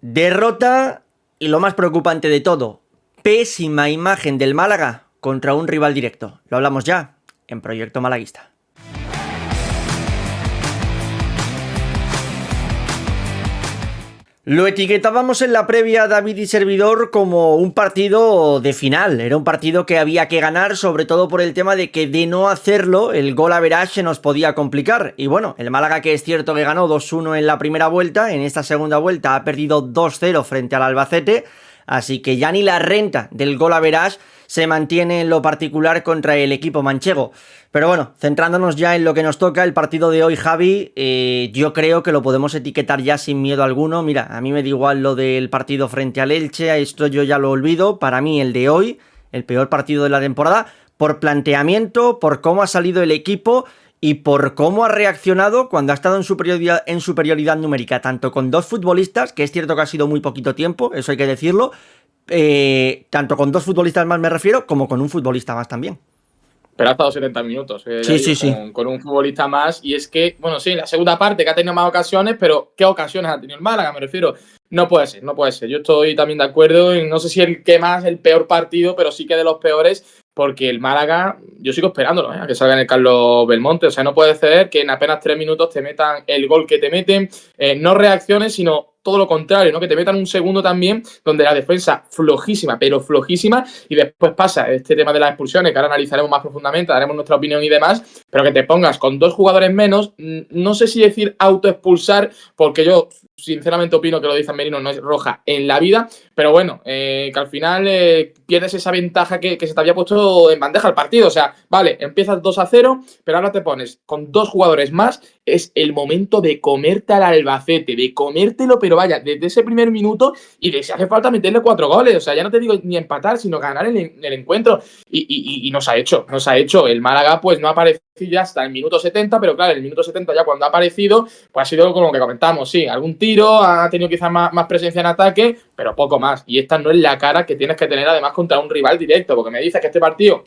Derrota y lo más preocupante de todo, pésima imagen del Málaga contra un rival directo. Lo hablamos ya en Proyecto Malaguista. Lo etiquetábamos en la previa, David y servidor, como un partido de final. Era un partido que había que ganar, sobre todo por el tema de que de no hacerlo, el gol average se nos podía complicar. Y bueno, el Málaga, que es cierto que ganó 2-1 en la primera vuelta, en esta segunda vuelta ha perdido 2-0 frente al Albacete, así que ya ni la renta del gol average se mantiene en lo particular contra el equipo manchego. Pero bueno, centrándonos ya en lo que nos toca, el partido de hoy, Javi, yo creo que lo podemos etiquetar ya sin miedo alguno. Mira, a mí me da igual lo del partido frente al Elche, a esto yo ya lo olvido. Para mí el de hoy, el peor partido de la temporada, por planteamiento, por cómo ha salido el equipo y por cómo ha reaccionado cuando ha estado en superioridad numérica, tanto con dos futbolistas, que es cierto que ha sido muy poquito tiempo, eso hay que decirlo, tanto con dos futbolistas más me refiero, como con un futbolista más también. Pero ha estado 70 minutos Sí. Con un futbolista más. Y es que, bueno, sí, la segunda parte que ha tenido más ocasiones, pero ¿qué ocasiones ha tenido el Málaga? Me refiero, no puede ser. Yo estoy también de acuerdo, y no sé si el que más, el peor partido, pero sí que de los peores, porque el Málaga, yo sigo esperándolo, a que salga en el Carlos Belmonte. O sea, no puede ser que en apenas 3 minutos te metan el gol que te meten, no reacciones, sino todo lo contrario, ¿no? Que te metan un segundo también, donde la defensa flojísima, pero flojísima, y después pasa este tema de las expulsiones, que ahora analizaremos más profundamente, daremos nuestra opinión y demás, pero que te pongas con 2 jugadores menos, no sé si decir autoexpulsar, porque yo sinceramente opino que lo de Izan Merino no es roja en la vida, pero bueno, que al final pierdes esa ventaja que se te había puesto en bandeja al partido. O sea, vale, empiezas 2-0, pero ahora te pones con 2 jugadores más. Es el momento de comerte al Albacete, de comértelo, pero vaya, desde ese primer minuto, y de si hace falta meterle 4 goles. O sea, ya no te digo ni empatar, sino ganar el encuentro. Y nos ha hecho. El Málaga pues no ha aparecido ya hasta el minuto 70, pero claro, el minuto 70 ya cuando ha aparecido, pues ha sido como lo que comentamos, sí, algún tiro, ha tenido quizás más presencia en ataque, pero poco más. Y esta no es la cara que tienes que tener además contra un rival directo, porque me dices que este partido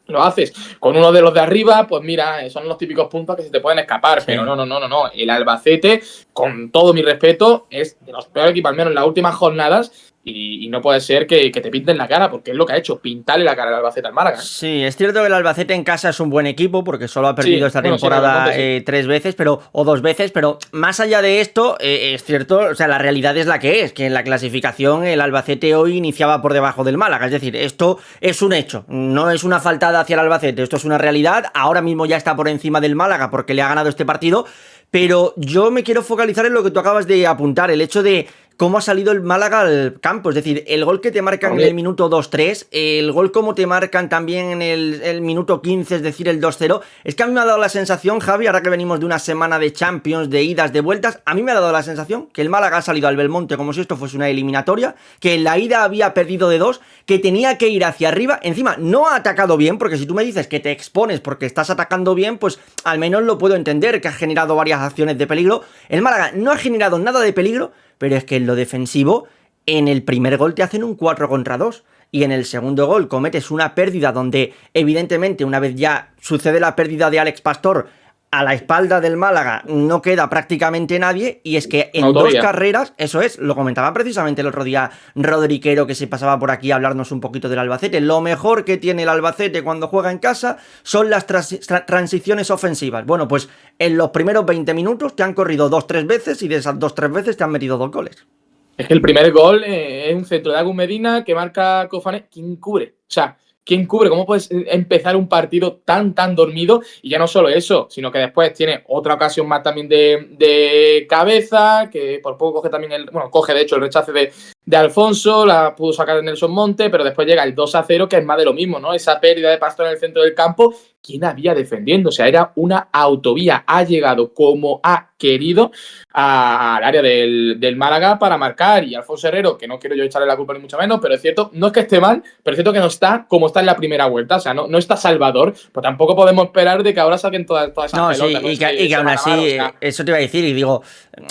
lo haces con uno de los de arriba, pues mira, son los típicos puntos que se te pueden escapar, sí. Pero no. El Albacete, con todo mi respeto, es de los peores equipos, al menos en las últimas jornadas. Y no puede ser que te pinten la cara, porque es lo que ha hecho, pintarle la cara al Albacete al Málaga. Sí, es cierto que el Albacete en casa es un buen equipo, porque solo ha perdido esta temporada 3 veces, o 2 veces, pero más allá de esto, es cierto, o sea, la realidad es la que es, que en la clasificación el Albacete hoy iniciaba por debajo del Málaga, es decir, esto es un hecho, no es una faltada hacia el Albacete, esto es una realidad, ahora mismo ya está por encima del Málaga porque le ha ganado este partido, pero yo me quiero focalizar en lo que tú acabas de apuntar, el hecho de cómo ha salido el Málaga al campo, es decir, el gol que te marcan en el minuto 2-3, el gol como te marcan también en el minuto 15, es decir, el 2-0, es que a mí me ha dado la sensación, Javi, ahora que venimos de una semana de Champions, de idas, de vueltas, a mí me ha dado la sensación que el Málaga ha salido al Belmonte como si esto fuese una eliminatoria, que en la ida había perdido de 2, que tenía que ir hacia arriba, encima no ha atacado bien, porque si tú me dices que te expones porque estás atacando bien, pues al menos lo puedo entender, que has generado varias acciones de peligro. El Málaga no ha generado nada de peligro, pero es que en lo defensivo, en el primer gol te hacen un 4-2 y en el segundo gol cometes una pérdida donde evidentemente una vez ya sucede la pérdida de Alex Pastor, a la espalda del Málaga no queda prácticamente nadie, y es que en 2 carreras, eso es, lo comentaba precisamente el otro día Rodriquero, que se pasaba por aquí a hablarnos un poquito del Albacete, lo mejor que tiene el Albacete cuando juega en casa son las transiciones ofensivas. Bueno, pues en los primeros 20 minutos te han corrido 2-3 veces y de esas 2-3 veces te han metido 2 goles. Es que el primer gol es un centro de Agus Medina que marca Cofane. ¿Quién cubre? O sea, ¿quién cubre? ¿Cómo puedes empezar un partido tan dormido? Y ya no solo eso, sino que después tiene otra ocasión más también de cabeza, que por poco coge también coge de hecho el rechace de Alfonso, la pudo sacar de Nelson Monte, pero después llega el 2-0, que es más de lo mismo, ¿no? Esa pérdida de Pastor en el centro del campo. ¿Quién había defendiendo? O sea, era una autovía. Ha llegado como ha querido al área del Málaga para marcar. Y Alfonso Herrero, que no quiero yo echarle la culpa ni mucho menos, pero es cierto, no es que esté mal, pero es cierto que no está como está en la primera vuelta. O sea, no está Salvador, pues tampoco podemos esperar de que ahora saquen todas esas pelotas. Sí, y que aún así, o sea, eso te iba a decir, y digo,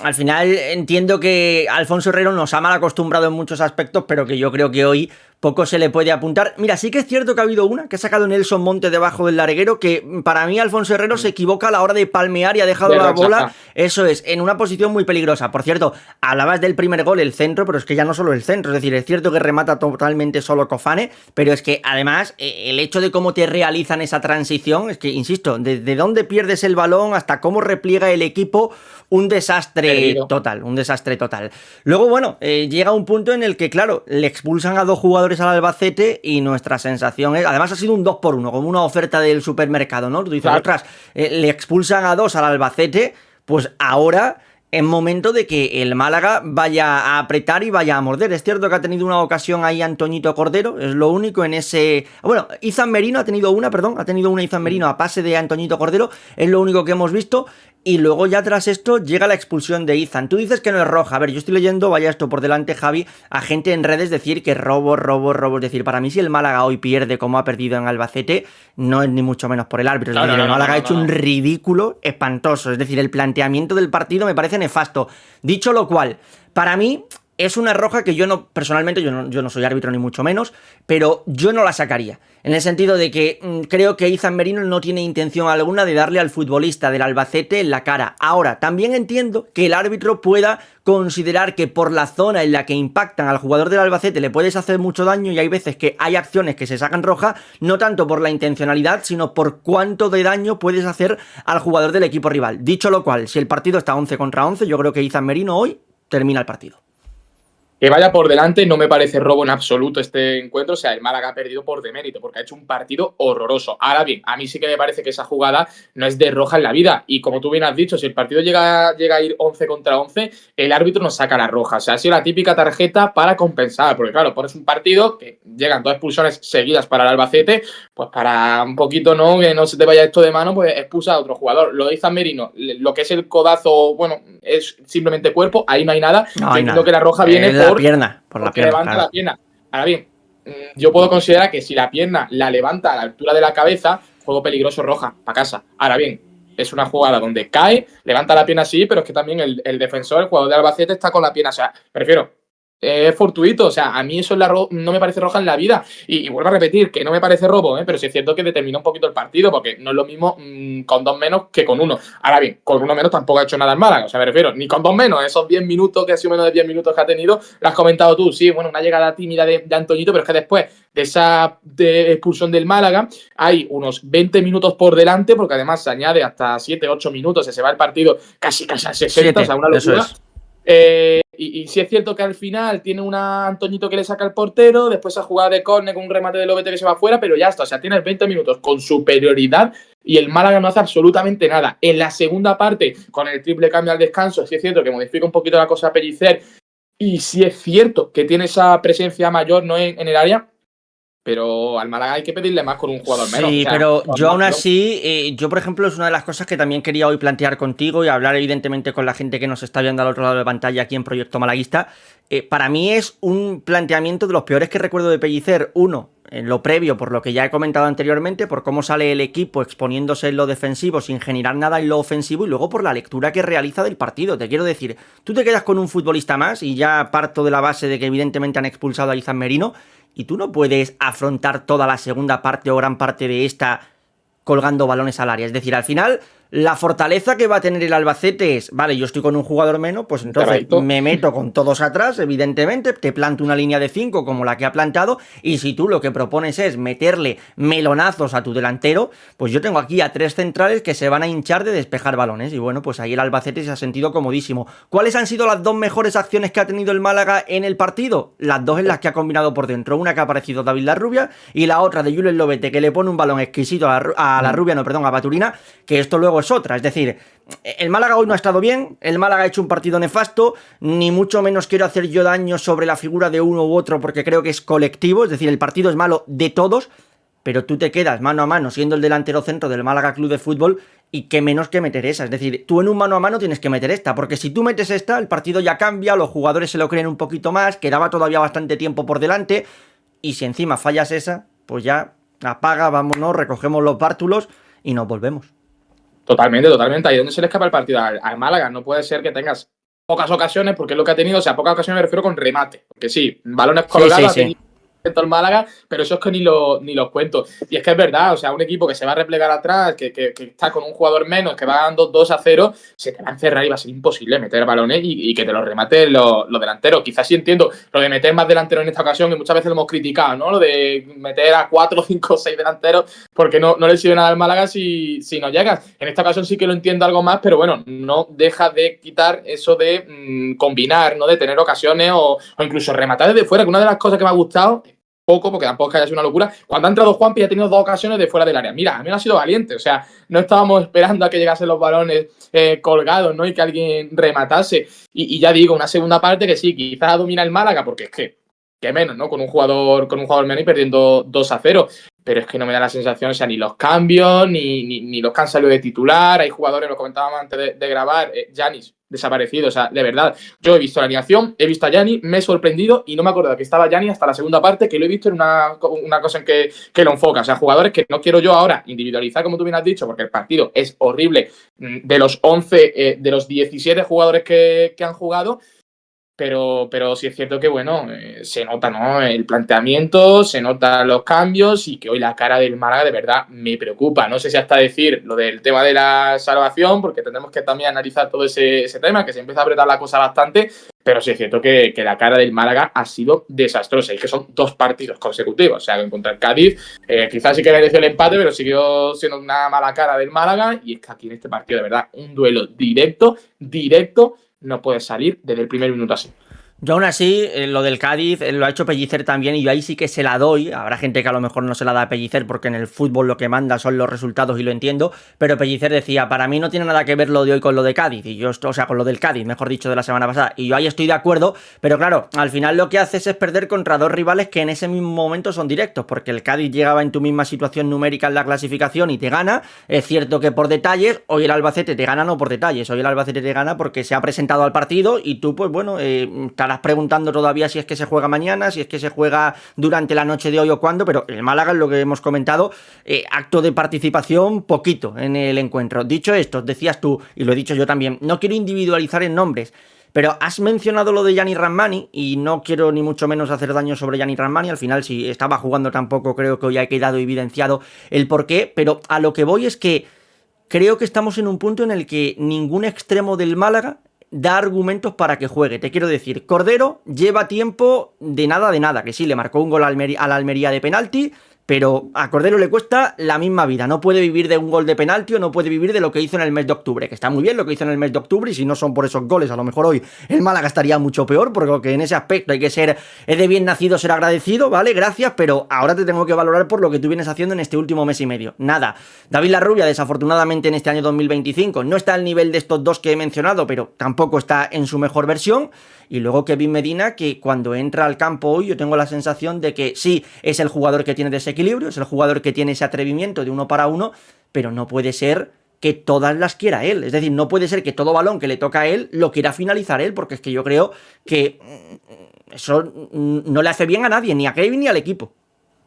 al final entiendo que Alfonso Herrero nos ha mal acostumbrado en muchos aspectos, pero que yo creo que hoy poco se le puede apuntar. Mira, sí que es cierto que ha habido una que ha sacado Nelson Monte debajo del larguero, que para mí Alfonso Herrero se equivoca a la hora de palmear y ha dejado la bola, eso es, en una posición muy peligrosa. Por cierto, hablabas del primer gol, el centro, pero es que ya no solo el centro, es decir, es cierto que remata totalmente solo Cofane, pero es que además el hecho de cómo te realizan esa transición, es que, insisto, desde dónde pierdes el balón hasta cómo repliega el equipo, un desastre total, un desastre total. Luego, bueno, llega un punto en el que, claro, le expulsan a 2 jugadores al Albacete y nuestra sensación es, además ha sido un 2-1, como una oferta del supermercado, ¿no? Tú dices, ostras, le expulsan a 2 al Albacete, pues ahora es momento de que el Málaga vaya a apretar y vaya a morder. Es cierto que ha tenido una ocasión ahí Antoñito Cordero, es lo único en ese... Bueno, Izan Merino ha tenido una Izan Merino a pase de Antoñito Cordero, es lo único que hemos visto. Y luego ya tras esto llega la expulsión de Izan. Tú dices que no es roja. A ver, yo estoy leyendo, vaya esto por delante, Javi, a gente en redes decir que robo. Es decir, para mí si el Málaga hoy pierde como ha perdido en Albacete, no es ni mucho menos por el árbitro. Es decir, el Málaga ha hecho un ridículo espantoso. Es decir, el planteamiento del partido me parece nefasto. Dicho lo cual, para mí... es una roja que yo no, personalmente, yo no soy árbitro ni mucho menos, pero yo no la sacaría. En el sentido de que creo que Izan Merino no tiene intención alguna de darle al futbolista del Albacete en la cara. Ahora, también entiendo que el árbitro pueda considerar que por la zona en la que impactan al jugador del Albacete le puedes hacer mucho daño, y hay veces que hay acciones que se sacan roja, no tanto por la intencionalidad, sino por cuánto de daño puedes hacer al jugador del equipo rival. Dicho lo cual, si el partido está 11 contra 11, yo creo que Izan Merino hoy termina el partido. Que vaya por delante, no me parece robo en absoluto este encuentro. O sea, el Málaga ha perdido por demérito, porque ha hecho un partido horroroso. Ahora bien, a mí sí que me parece que esa jugada no es de roja en la vida. Y como tú bien has dicho, si el partido llega a ir 11 contra 11, el árbitro nos saca la roja. O sea, ha sido la típica tarjeta para compensar. Porque claro, pones un partido que llegan 2 expulsiones seguidas para el Albacete, pues para un poquito, ¿no?, que no se te vaya esto de mano, pues expulsa a otro jugador. Lo de Izan Merino, lo que es el codazo, bueno, es simplemente cuerpo, ahí no hay nada. No hay nada. Que la roja viene por la pierna, levanta la pierna. Ahora bien, yo puedo considerar que si la pierna la levanta a la altura de la cabeza, juego peligroso, roja, para casa. Ahora bien, es una jugada donde cae, levanta la pierna así, pero es que también el defensor, el jugador de Albacete, está con la pierna. O sea, prefiero... es fortuito, o sea, a mí eso no me parece roja en la vida. Y vuelvo a repetir, que no me parece robo, pero sí es cierto que determina un poquito el partido, porque no es lo mismo con 2 menos que con 1. Ahora bien, con 1 menos tampoco ha hecho nada en Málaga, o sea, me refiero, ni con 2 menos, esos 10 minutos, que ha sido menos de 10 minutos que ha tenido, lo has comentado tú, sí, bueno, una llegada tímida de Antoñito, pero es que después de esa expulsión del Málaga hay unos 20 minutos por delante, porque además se añade hasta 7, 8 minutos, se va el partido casi a 60, o sea, una locura. Y sí es cierto que al final tiene una Antoñito que le saca al portero, después esa jugada de córner con un remate de Lobete que se va afuera, pero ya está, o sea, tienes 20 minutos con superioridad y el Málaga no hace absolutamente nada. En la segunda parte, con el triple cambio al descanso, sí es cierto que modifica un poquito la cosa a Pellicer, y sí es cierto que tiene esa presencia mayor, ¿no?, en el área, pero al Málaga hay que pedirle más con un jugador menos. Sí, o sea, pero yo aún así, yo por ejemplo, es una de las cosas que también quería hoy plantear contigo y hablar evidentemente con la gente que nos está viendo al otro lado de pantalla aquí en Proyecto Malaguista. Para mí es un planteamiento de los peores que recuerdo de Pellicer. Uno, en lo previo, por lo que ya he comentado anteriormente, por cómo sale el equipo exponiéndose en lo defensivo sin generar nada en lo ofensivo, y luego por la lectura que realiza del partido. Te quiero decir, tú te quedas con un futbolista más, y ya parto de la base de que evidentemente han expulsado a Izan Merino, y tú no puedes afrontar toda la segunda parte o gran parte de esta colgando balones al área. Es decir, al final, la fortaleza que va a tener el Albacete es, vale, yo estoy con un jugador menos, pues entonces me meto con todos atrás, evidentemente, te planto una línea de 5 como la que ha plantado, y si tú lo que propones es meterle melonazos a tu delantero, pues yo tengo aquí a 3 centrales que se van a hinchar de despejar balones, y bueno, pues ahí el Albacete se ha sentido comodísimo. ¿Cuáles han sido las 2 mejores acciones que ha tenido el Málaga en el partido? Las 2 en las que ha combinado por dentro, una que ha aparecido David Larrubia, y la otra de Julen Lobete, que le pone un balón exquisito a Baturina, que esto luego es otra. Es decir, el Málaga hoy no ha estado bien, el Málaga ha hecho un partido nefasto, ni mucho menos quiero hacer yo daño sobre la figura de uno u otro, porque creo que es colectivo, es decir, el partido es malo de todos, pero tú te quedas mano a mano siendo el delantero centro del Málaga Club de Fútbol, y qué menos que meter esa. Es decir, tú en un mano a mano tienes que meter esta, porque si tú metes esta, el partido ya cambia, los jugadores se lo creen un poquito más, quedaba todavía bastante tiempo por delante, y si encima fallas esa, pues ya apaga, vámonos, recogemos los bártulos y nos volvemos. Totalmente. Ahí es donde se le escapa el partido al Málaga. No puede ser que tengas pocas ocasiones, porque es lo que ha tenido. O sea, pocas ocasiones me refiero con remate. Porque sí, balones colgados. Sí. al Málaga, pero eso es que ni los cuento. Y es que es verdad, o sea, un equipo que se va a replegar atrás, que está con un jugador menos, que va ganando 2-0, se te va a encerrar y va a ser imposible meter balones y que te los rematen los delanteros. Quizás sí entiendo lo de meter más delanteros en esta ocasión, que muchas veces lo hemos criticado, ¿no? Lo de meter a 4, 5, 6 delanteros, porque no le sirve nada al Málaga si no llegas. En esta ocasión sí que lo entiendo algo más, pero bueno, no deja de quitar eso de combinar, ¿no? De tener ocasiones o incluso rematar desde fuera, que una de las cosas que me ha gustado, poco, porque tampoco es que haya sido una locura, cuando ha entrado Juanpi ya ha tenido 2 ocasiones de fuera del área. Mira, a mí no ha sido valiente, o sea, no estábamos esperando a que llegasen los balones colgados, ¿no? Y que alguien rematase. Y ya digo, una segunda parte que sí, quizás domina el Málaga, porque es que menos, ¿no? Con un jugador menos y perdiendo 2-0. Pero es que no me da la sensación, o sea, ni los cambios, ni los que han salido de titular. Hay jugadores, lo comentábamos antes de grabar, Giannis desaparecido, o sea, de verdad. Yo he visto la alineación, he visto a Giannis, me he sorprendido y no me acuerdo que estaba Giannis hasta la segunda parte, que lo he visto en una cosa en que lo enfoca. O sea, jugadores que no quiero yo ahora individualizar, como tú bien has dicho, porque el partido es horrible. De los 11, de los 17 jugadores que han jugado, pero sí es cierto que, bueno, se nota, ¿no? El planteamiento, se notan los cambios y que hoy la cara del Málaga de verdad me preocupa. No sé si hasta decir lo del tema de la salvación, porque tendremos que también analizar todo ese tema, que se empieza a apretar la cosa bastante, pero sí es cierto que la cara del Málaga ha sido desastrosa y que son 2 partidos consecutivos. O sea, contra el Cádiz, quizás sí que mereció el empate, pero siguió siendo una mala cara del Málaga y es que aquí en este partido, de verdad, un duelo directo, no puedes salir desde el primer minuto así. Yo aún así, lo del Cádiz lo ha hecho Pellicer también y yo ahí sí que se la doy. Habrá gente que a lo mejor no se la da a Pellicer porque en el fútbol lo que manda son los resultados y lo entiendo, pero Pellicer decía, para mí no tiene nada que ver lo de hoy con lo de Cádiz, y yo, o sea, con lo del Cádiz, mejor dicho, de la semana pasada, y yo ahí estoy de acuerdo, pero claro, al final lo que haces es perder contra 2 rivales que en ese mismo momento son directos, porque el Cádiz llegaba en tu misma situación numérica en la clasificación y te gana. Es cierto que por detalles, hoy el Albacete te gana no por detalles, hoy el Albacete te gana porque se ha presentado al partido y tú, pues bueno, estarás preguntando todavía si es que se juega mañana, si es que se juega durante la noche de hoy o cuándo, pero el Málaga es lo que hemos comentado, acto de participación poquito en el encuentro. Dicho esto, decías tú, y lo he dicho yo también, no quiero individualizar en nombres, pero has mencionado lo de Gianni Rammani y no quiero ni mucho menos hacer daño sobre Gianni Rammani. Al final, si estaba jugando tampoco creo que hoy ha quedado evidenciado el porqué, pero a lo que voy es que creo que estamos en un punto en el que ningún extremo del Málaga da argumentos para que juegue. Te quiero decir, Cordero lleva tiempo de nada, que sí, le marcó un gol a la Almería de penalti, pero a Cordero le cuesta la misma vida. No puede vivir de un gol de penalti o no puede vivir de lo que hizo en el mes de octubre, que está muy bien lo que hizo en el mes de octubre, y si no son por esos goles, a lo mejor hoy el Málaga estaría mucho peor, porque en ese aspecto hay que ser, es de bien nacido ser agradecido, ¿vale? Gracias, pero ahora te tengo que valorar por lo que tú vienes haciendo en este último mes y medio. Nada. David Larrubia, desafortunadamente en este año 2025, no está al nivel de estos 2 que he mencionado, pero tampoco está en su mejor versión. Y luego Kevin Medina, que cuando entra al campo hoy yo tengo la sensación de que sí, es el jugador que tiene desequilibrio, es el jugador que tiene ese atrevimiento de 1 para 1, pero no puede ser que todas las quiera él. Es decir, no puede ser que todo balón que le toca a él lo quiera finalizar él, porque es que yo creo que eso no le hace bien a nadie, ni a Kevin ni al equipo.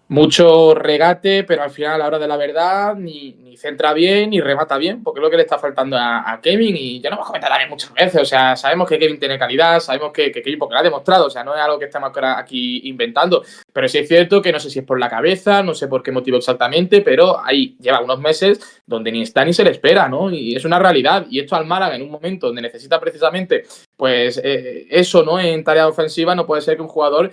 Mucho regate, pero al final, a la hora de la verdad, ni centra bien, ni remata bien, porque es lo que le está faltando a Kevin. Y ya lo hemos comentado también muchas veces. O sea, sabemos que Kevin tiene calidad, sabemos que Kevin, porque lo ha demostrado. O sea, no es algo que estemos aquí inventando. Pero sí es cierto que no sé si es por la cabeza, no sé por qué motivo exactamente, pero ahí lleva unos meses donde ni está ni se le espera, ¿no? Y es una realidad. Y esto al Málaga, en un momento donde necesita precisamente, pues, eso, ¿no? En tarea ofensiva, no puede ser que un jugador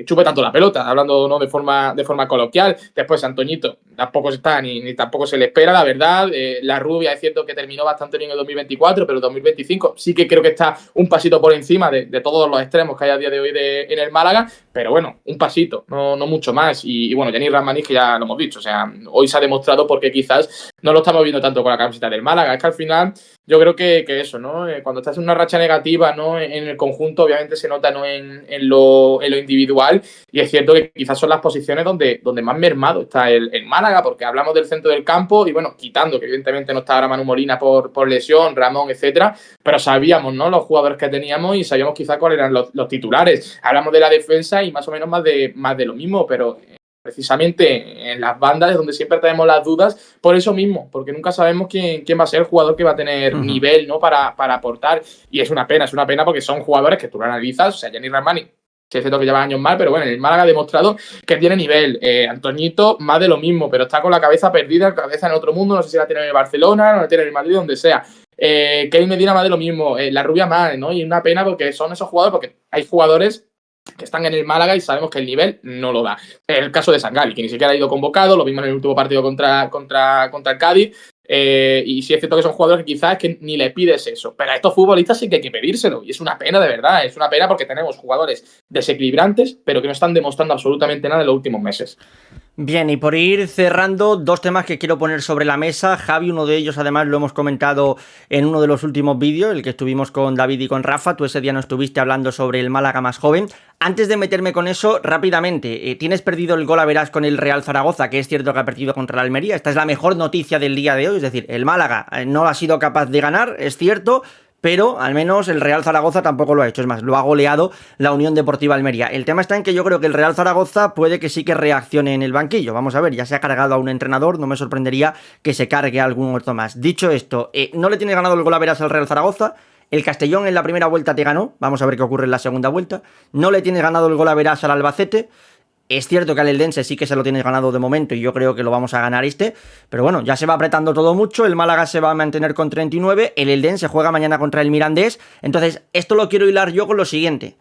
chupe tanto la pelota, hablando, ¿no? de forma coloquial. Después Antoñito tampoco está ni tampoco se le espera, la verdad. La Rubia es cierto que terminó bastante bien en el 2024, pero el 2025 sí que creo que está un pasito por encima de todos los extremos que hay a día de hoy en el Málaga, pero bueno, un pasito, no mucho más. Y bueno, Gianni Rammani, que ya lo hemos dicho, o sea, hoy se ha demostrado porque quizás no lo estamos viendo tanto con la camiseta del Málaga. Es que al final yo creo que eso, ¿no? Cuando estás en una racha negativa, ¿no? En el conjunto, obviamente se nota, ¿no? En lo individual, y es cierto que quizás son las posiciones donde más mermado está el Málaga, porque hablamos del centro del campo y, bueno, quitando que evidentemente no está ahora Manu Molina por lesión, Ramón, etcétera, pero sabíamos, ¿no? Los jugadores que teníamos y sabíamos quizás cuáles eran los titulares. Hablamos de la defensa y más o menos más de lo mismo, pero precisamente en las bandas es donde siempre tenemos las dudas por eso mismo, porque nunca sabemos quién va a ser el jugador que va a tener nivel, ¿no? para aportar, y es una pena porque son jugadores que tú lo analizas. O sea, Gianni Rammani Sí, es cierto que lleva años mal, pero bueno, el Málaga ha demostrado que tiene nivel. Antoñito, más de lo mismo, pero está con la cabeza perdida, cabeza en otro mundo. No sé si la tiene en el Barcelona, no la tiene en el Madrid, donde sea. Kevin Medina, más de lo mismo. La Rubia más, ¿no? Y una pena porque son esos jugadores, porque hay jugadores que están en el Málaga y sabemos que el nivel no lo da. El caso de Sangali, que ni siquiera ha ido convocado, lo vimos en el último partido contra el Cádiz. Y sí es cierto que son jugadores que quizás es que ni le pides eso, pero a estos futbolistas sí que hay que pedírselo, y es una pena de verdad, es una pena porque tenemos jugadores desequilibrantes, pero que no están demostrando absolutamente nada en los últimos meses. Bien, y por ir cerrando, dos temas que quiero poner sobre la mesa. Javi, uno de ellos además lo hemos comentado en uno de los últimos vídeos, el que estuvimos con David y con Rafa. Tú ese día no estuviste hablando sobre el Málaga más joven. Antes de meterme con eso, rápidamente, tienes perdido el gol a verás con el Real Zaragoza, que es cierto que ha perdido contra la Almería. Esta es la mejor noticia del día de hoy, es decir, el Málaga no ha sido capaz de ganar, es cierto, pero al menos el Real Zaragoza tampoco lo ha hecho, es más, lo ha goleado la Unión Deportiva Almería. El tema está en que yo creo que el Real Zaragoza puede que sí que reaccione en el banquillo, vamos a ver, ya se ha cargado a un entrenador, no me sorprendería que se cargue a algún otro más. Dicho esto, no le tienes ganado el gol a veras al Real Zaragoza, el Castellón en la primera vuelta te ganó, vamos a ver qué ocurre en la segunda vuelta, no le tienes ganado el gol a veras al Albacete. Es cierto que al Eldense sí que se lo tienes ganado de momento y yo creo que lo vamos a ganar pero bueno, ya se va apretando todo mucho, el Málaga se va a mantener con 39, el Eldense juega mañana contra el Mirandés, entonces esto lo quiero hilar yo con lo siguiente.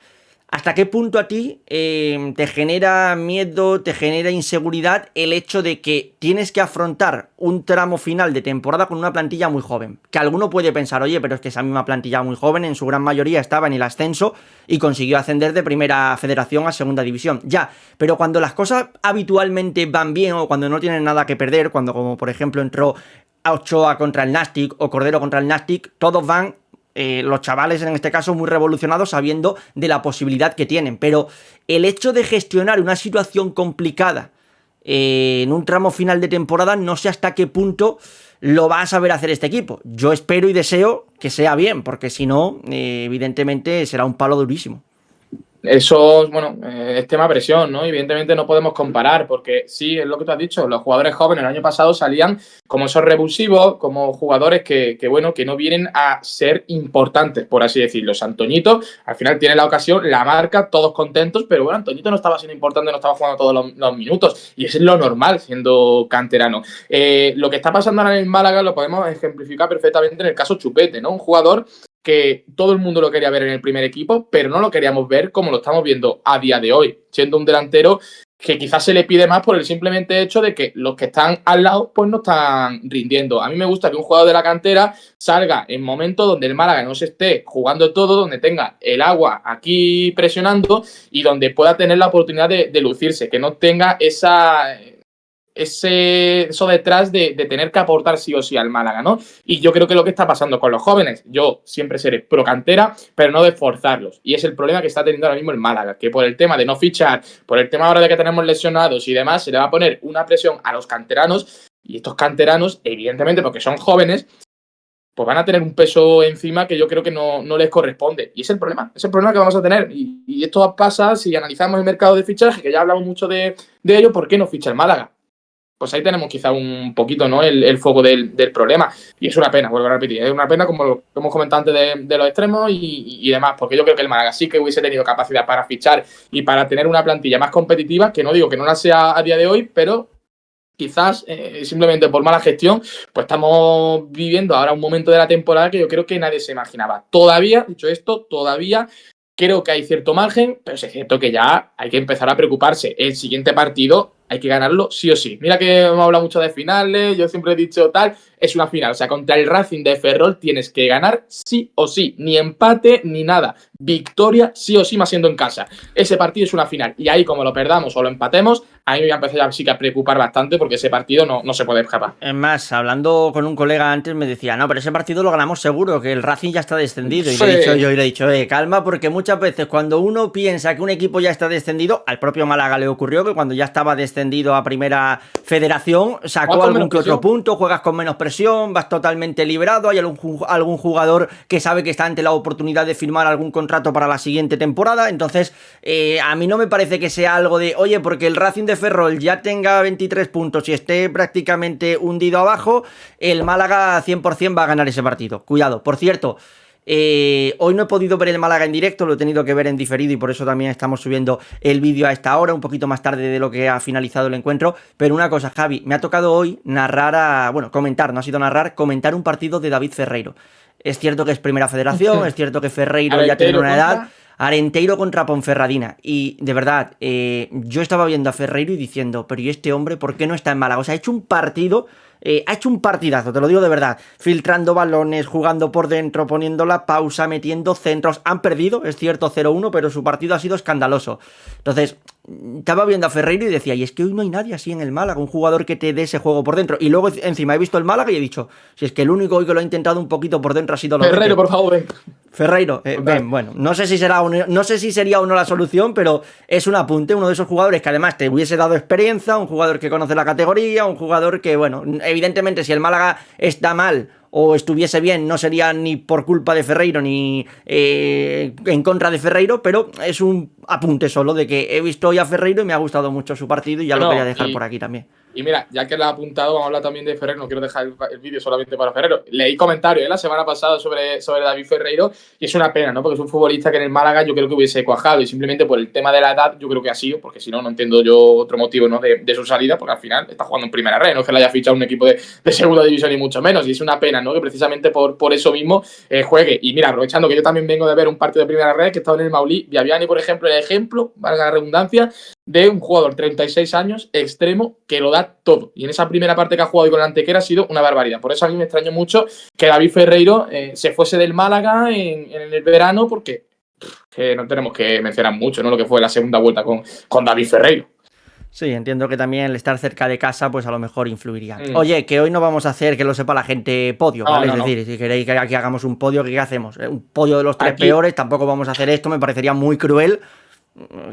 ¿Hasta qué punto a ti te genera miedo, te genera inseguridad el hecho de que tienes que afrontar un tramo final de temporada con una plantilla muy joven? Que alguno puede pensar, oye, pero es que esa misma plantilla muy joven en su gran mayoría estaba en el ascenso y consiguió ascender de primera federación a segunda división. Ya, pero cuando las cosas habitualmente van bien o cuando no tienen nada que perder, cuando como por ejemplo entró Ochoa contra el Nastic o Cordero contra el Nastic, todos van... los chavales en este caso muy revolucionados sabiendo de la posibilidad que tienen, pero el hecho de gestionar una situación complicada en un tramo final de temporada no sé hasta qué punto lo va a saber hacer este equipo. Yo espero y deseo que sea bien, porque si no, evidentemente será un palo durísimo. Eso, bueno, es tema presión, ¿no? Evidentemente no podemos comparar, porque sí, es lo que tú has dicho, los jugadores jóvenes el año pasado salían como esos revulsivos, como jugadores bueno, que no vienen a ser importantes, por así decirlo. Antoñito, al final tiene la ocasión, la marca, todos contentos, pero bueno, Antoñito no estaba siendo importante, no estaba jugando todos los minutos, y eso es lo normal siendo canterano. Lo que está pasando ahora en el Málaga lo podemos ejemplificar perfectamente en el caso Chupete, ¿no? Un jugador que todo el mundo lo quería ver en el primer equipo, pero no lo queríamos ver como lo estamos viendo a día de hoy, siendo un delantero que quizás se le pide más por el simplemente hecho de que los que están al lado pues no están rindiendo. A mí me gusta que un jugador de la cantera salga en momentos donde el Málaga no se esté jugando todo, donde tenga el agua aquí presionando y donde pueda tener la oportunidad de lucirse, que no tenga eso detrás de tener que aportar sí o sí al Málaga, ¿no? Y yo creo que lo que está pasando con los jóvenes, yo siempre seré pro cantera, pero no de forzarlos. Y es el problema que está teniendo ahora mismo el Málaga, que por el tema de no fichar, por el tema ahora de que tenemos lesionados y demás, se le va a poner una presión a los canteranos, y estos canteranos, evidentemente, porque son jóvenes, pues van a tener un peso encima que yo creo que no les corresponde. Y es el problema que vamos a tener. Y esto pasa si analizamos el mercado de fichaje, que ya hablamos mucho de ello, ¿por qué no ficha el Málaga? Pues ahí tenemos quizá un poquito, ¿no? el foco del problema. Y es una pena, vuelvo a repetir, es una pena como lo hemos comentado antes de los extremos y demás, porque yo creo que el Málaga sí que hubiese tenido capacidad para fichar y para tener una plantilla más competitiva, que no digo que no la sea a día de hoy, pero quizás simplemente por mala gestión, pues estamos viviendo ahora un momento de la temporada que yo creo que nadie se imaginaba. Todavía, dicho esto, todavía creo que hay cierto margen, pero es cierto que ya hay que empezar a preocuparse. El siguiente partido hay que ganarlo sí o sí. Mira que hemos hablado mucho de finales, yo siempre he dicho tal, es una final. O sea, contra el Racing de Ferrol tienes que ganar sí o sí. Ni empate ni nada. Victoria sí o sí, más siendo en casa. Ese partido es una final. Y ahí, como lo perdamos o lo empatemos, a mí me va a empezar ya sí que a preocupar bastante porque ese partido no se puede escapar. Es más, hablando con un colega antes me decía, no, pero ese partido lo ganamos seguro, que el Racing ya está descendido. Y Sí. le he dicho, calma, porque muchas veces cuando uno piensa que un equipo ya está descendido, al propio Málaga le ocurrió que cuando ya estaba descendido a primera federación, sacó algún que otro punto, juegas con menos presión, vas totalmente liberado, hay algún jugador que sabe que está ante la oportunidad de firmar algún contrato para la siguiente temporada. Entonces, a mí no me parece que sea algo de, oye, porque el Racing de Ferrol ya tenga 23 puntos y esté prácticamente hundido abajo, el Málaga 100% va a ganar ese partido. Cuidado. Por cierto, Hoy no he podido ver el Málaga en directo, lo he tenido que ver en diferido y por eso también estamos subiendo el vídeo a esta hora, un poquito más tarde de lo que ha finalizado el encuentro. Pero una cosa, Javi, me ha tocado hoy comentar, no ha sido narrar, comentar un partido de David Ferreiro. Es cierto que es Primera Federación, es cierto que Ferreiro ya tiene una edad. Arenteiro contra Ponferradina. Y de verdad, yo estaba viendo a Ferreiro y diciendo, pero ¿y este hombre por qué no está en Málaga? O sea, ha hecho un partidazo, te lo digo de verdad. Filtrando balones, jugando por dentro, poniendo la pausa, metiendo centros. Han perdido, es cierto, 0-1, pero su partido ha sido escandaloso. Entonces, estaba viendo a Ferreiro y decía, y es que hoy no hay nadie así en el Málaga, un jugador que te dé ese juego por dentro. Y luego encima he visto el Málaga y he dicho, si es que el único hoy que lo ha intentado un poquito por dentro ha sido Ferreiro, por favor, ven. Ferreiro, ven, bueno, no sé si sería o no la solución, pero es un apunte, uno de esos jugadores que además te hubiese dado experiencia, un jugador que conoce la categoría, un jugador que, bueno, evidentemente si el Málaga está mal o estuviese bien, no sería ni por culpa de Ferreiro ni en contra de Ferreiro, pero es un apunte solo de que he visto hoy a Ferreiro y me ha gustado mucho su partido y ya lo quería dejar por aquí también. Y mira, ya que lo ha apuntado, vamos a hablar también de Ferreiro. No quiero dejar el vídeo solamente para Ferreiro. Leí comentarios la semana pasada sobre David Ferreiro y es una pena, ¿no? Porque es un futbolista que en el Málaga yo creo que hubiese cuajado y simplemente por el tema de la edad yo creo que ha sido, porque si no, no entiendo yo otro motivo, ¿no? de su salida, porque al final está jugando en Primera Red, no es que le haya fichado un equipo de segunda división ni mucho menos. Y es una pena, ¿no? Que precisamente por eso mismo juegue. Y mira, aprovechando que yo también vengo de ver un partido de Primera Red que estaba en el Maulí, Viaviani, por ejemplo, el ejemplo, valga la redundancia, de un jugador 36 años, extremo, que lo da todo. Y en esa primera parte que ha jugado y con la Antequera ha sido una barbaridad. Por eso a mí me extrañó mucho que David Ferreiro se fuese del Málaga en el verano, porque que no tenemos que mencionar mucho, ¿no? Lo que fue la segunda vuelta con David Ferreiro. Sí, entiendo que también el estar cerca de casa, pues a lo mejor influiría. Oye, que hoy no vamos a hacer, que lo sepa la gente, podio, ¿vale? Es decir, si queréis que aquí hagamos un podio, ¿qué hacemos? Un podio de los tres peores, tampoco vamos a hacer esto, me parecería muy cruel.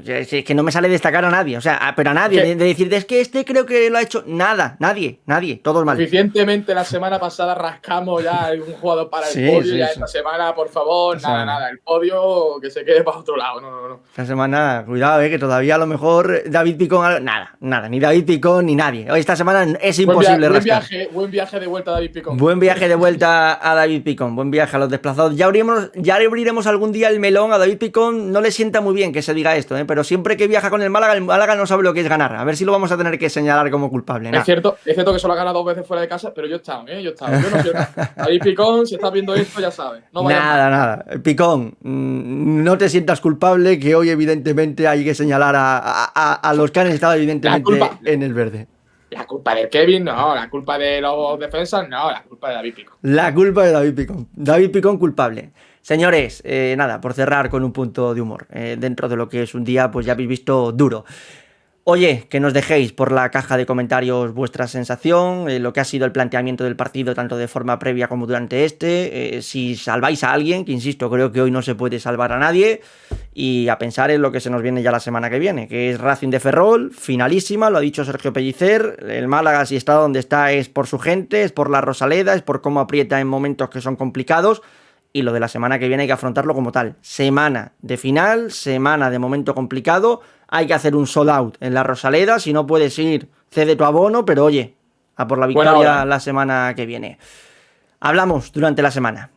Es que no me sale destacar a nadie, o sea, pero a nadie, de decir, es que este creo que lo ha hecho, nadie, todos mal. Suficientemente la semana pasada rascamos ya un jugador para el podio, esta semana, por favor, nada, el podio que se quede para otro lado, no. Esta semana, cuidado, que todavía a lo mejor David Picón, nada, ni David Picón ni nadie. Hoy esta semana es imposible rascar. Buen viaje de vuelta a David Picón. Buen viaje de vuelta a David Picón, buen viaje a los desplazados. Ya abriremos algún día el melón. A David Picón no le sienta muy bien que se diga esto, pero siempre que viaja con el Málaga no sabe lo que es ganar. A ver si lo vamos a tener que señalar como culpable. Es cierto que solo ha ganado 2 veces fuera de casa, pero yo he estado. Yo no quiero. David Picón, si estás viendo esto, ya sabes. Nada. Picón, no te sientas culpable, que hoy evidentemente hay que señalar a los que han estado evidentemente en el verde. La culpa de Kevin, no. La culpa de los defensas, no. La culpa de David Picón. La culpa de David Picón. David Picón culpable. Señores, nada, por cerrar con un punto de humor, dentro de lo que es un día, pues ya habéis visto duro. Oye, que nos dejéis por la caja de comentarios vuestra sensación, lo que ha sido el planteamiento del partido, tanto de forma previa como durante si salváis a alguien, que insisto, creo que hoy no se puede salvar a nadie, y a pensar en lo que se nos viene ya la semana que viene, que es Racing de Ferrol, finalísima, lo ha dicho Sergio Pellicer, el Málaga si está donde está es por su gente, es por la Rosaleda, es por cómo aprieta en momentos que son complicados. Y lo de la semana que viene hay que afrontarlo como tal. Semana de final, semana de momento complicado. Hay que hacer un sold out en la Rosaleda. Si no puedes ir, cede tu abono. Pero oye, a por la victoria la semana que viene. Hablamos durante la semana.